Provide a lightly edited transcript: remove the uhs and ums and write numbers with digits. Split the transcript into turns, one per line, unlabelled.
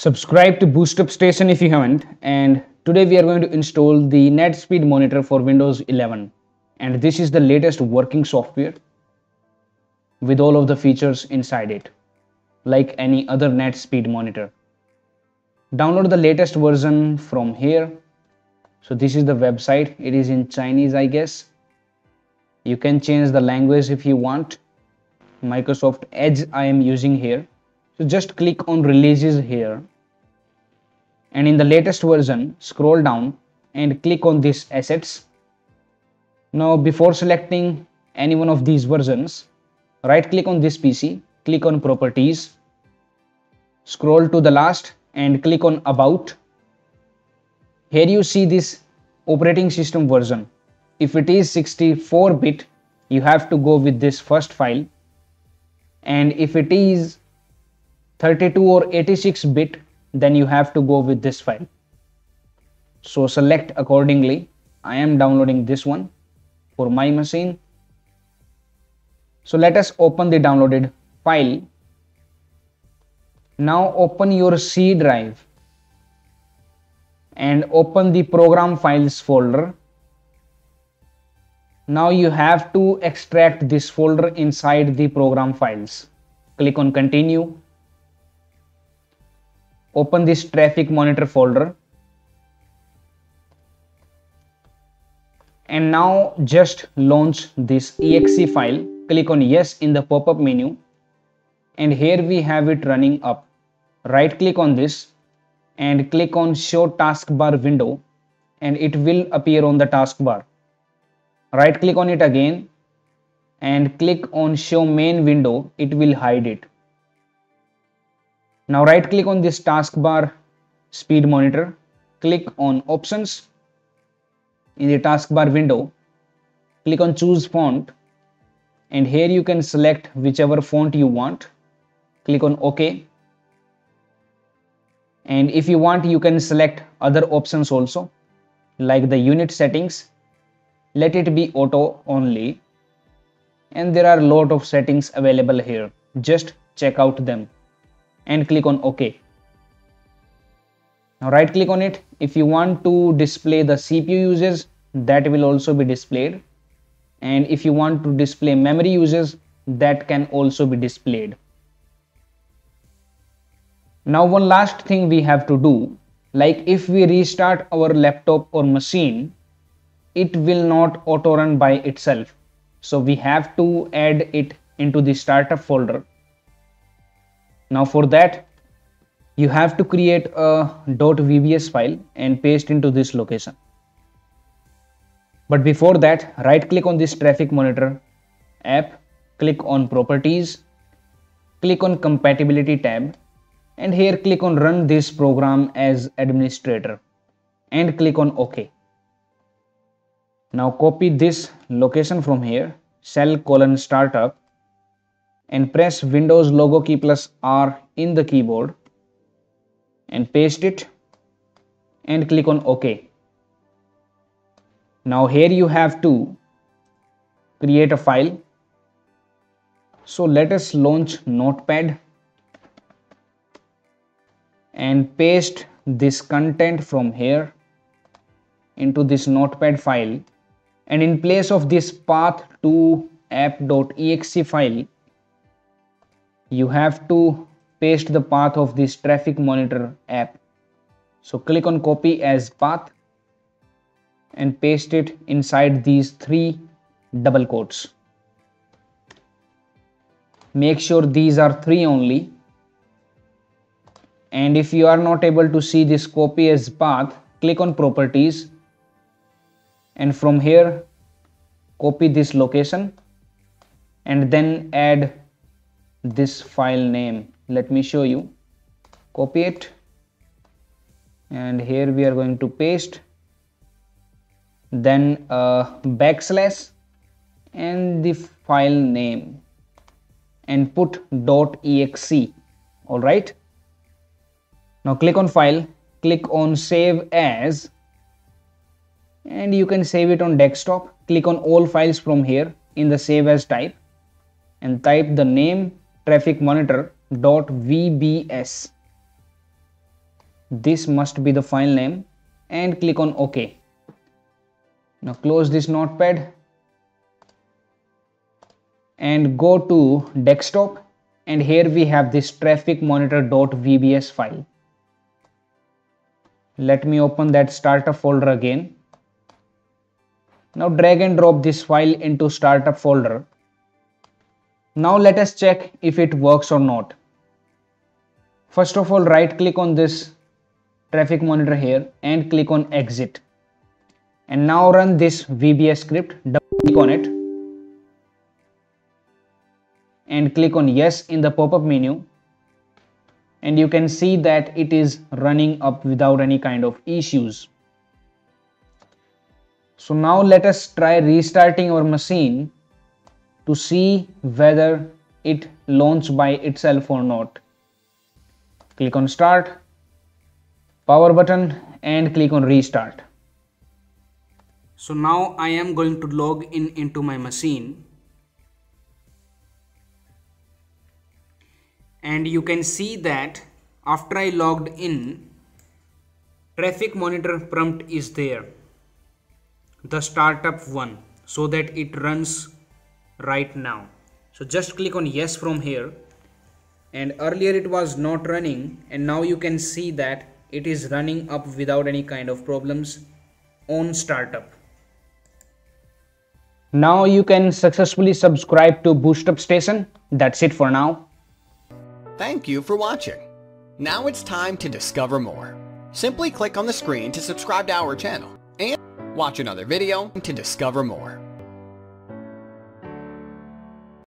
Subscribe to BoostUp Station if you haven't, and today we are going to install the NetSpeed monitor for Windows 11, and this is the latest working software with all of the features inside it, like any other NetSpeed monitor. Download the latest version from here. So this is the website. It is in Chinese, I guess. You can change the language if you want. Microsoft Edge I am using here. So just click on releases here, and in the latest version scroll down and click on this assets. Now before selecting any one of these versions, right click on this PC, click on properties, scroll to the last and click on about. Here you see this operating system version. If it is 64-bit, you have to go with this first file, and if it is 32 or 86-bit, then you have to go with this file. So select accordingly. I am downloading this one for my machine. So let us open the downloaded file. Now open your C drive and open the program files folder. Now you have to extract this folder inside the program files. Click on continue. Open this traffic monitor folder, and now just launch this exe file. Click on yes in the pop-up menu, and here we have it running up. Right click on this and click on show taskbar window, and it will appear on the taskbar. Right click on it again and click on show main window. It will hide it. Now right click on this taskbar speed monitor, click on options. In the taskbar window, click on choose font, and here you can select whichever font you want. Click on OK, and if you want you can select other options also, like the unit settings. Let it be auto only, and there are a lot of settings available here. Just check out them and click on OK. Now right click on it. If you want to display the CPU uses, that will also be displayed, and if you want to display memory uses, that can also be displayed. Now one last thing we have to do, like if we restart our laptop or machine, it will not auto run by itself, so we have to add it into the startup folder. Now for that you have to create a .vbs file and paste into this location. But before that, right click on this traffic monitor app, click on properties, click on compatibility tab, and here click on run this program as administrator and click on OK. Now copy this location from here, cell:startup, and press Windows logo key plus R in the keyboard and paste it and click on OK. Now here you have to create a file. So let us launch Notepad and paste this content from here into this Notepad file, and in place of this path to app.exe file, you have to paste the path of this traffic monitor app. So click on copy as path and paste it inside these 3 double quotes. Make sure these are 3 only, and if you are not able to see this copy as path, click on properties, and from here copy this location and then add this file name. Let me show you. Copy it, and here we are going to paste, then backslash and the file name and put .exe. all right, now click on file, click on save as, and you can save it on desktop. Click on all files from here in the save as type and type the name traffic monitor .vbs This must be the file name and click on OK. Now close this notepad and go to desktop, and here we have this traffic monitor.vbs file. Let me open that startup folder again. Now drag and drop this file into startup folder. Now let us check if it works or not. First of all, right click on this traffic monitor here and click on exit. And now run this VBS script, double click on it and click on yes in the pop-up menu. And you can see that it is running up without any kind of issues. So now let us try restarting our machine to see whether it launches by itself or not. Click on start, power button and click on restart. So now I am going to log in into my machine. And you can see that after I logged in, traffic monitor prompt is there, the startup one, so that it runs right now. So just click on yes from here, and earlier it was not running, and now you can see that it is running up without any kind of problems on startup. Now you can successfully subscribe to BoostUp Station. That's it for now.
Thank you for watching. Now it's time to discover more. Simply click on the screen to subscribe to our channel and watch another video to discover more.